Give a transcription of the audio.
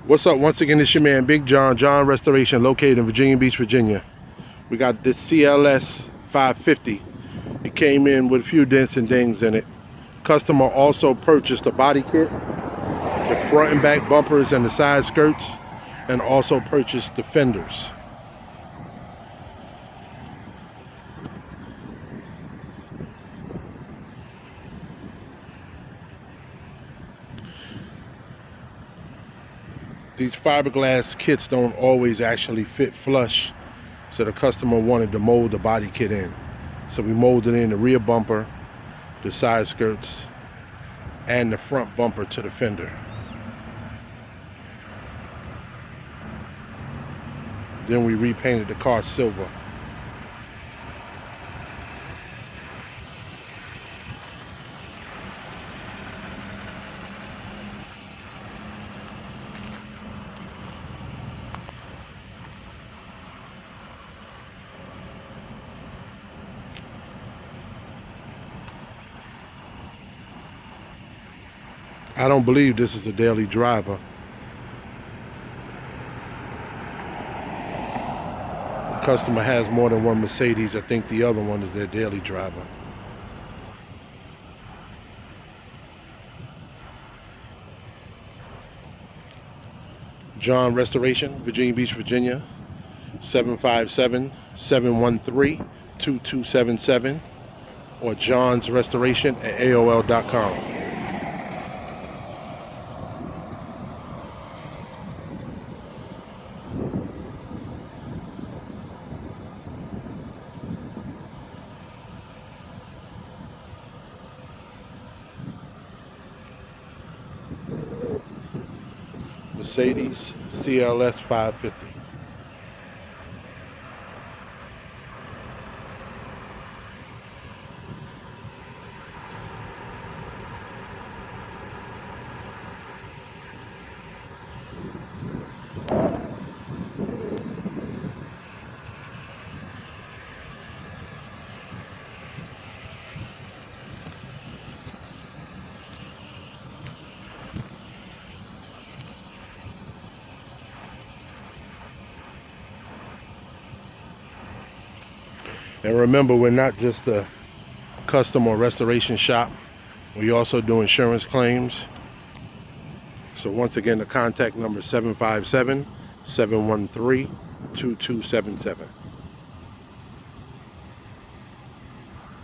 What's up? Once again, it's your man Big John, John Restoration, located in Virginia Beach, Virginia. We got this CLS 550. It came in with a few dents and dings in it. Customer also purchased a body kit, the front and back bumpers and the side skirts, and also purchased the fenders. These fiberglass kits don't always actually fit flush, so the customer wanted to mold the body kit in. So we molded in the rear bumper, the side skirts, and the front bumper to the fender. Then we repainted the car silver. I don't believe this is a daily driver. The customer has more than one Mercedes. I think the other one is their daily driver. John Restoration, Virginia Beach, Virginia, 757-713-2277, or johnsrestoration@aol.com. Mercedes CLS 550. And remember, we're not just a custom or restoration shop. We also do insurance claims. So once again, the contact number is 757-713-2277.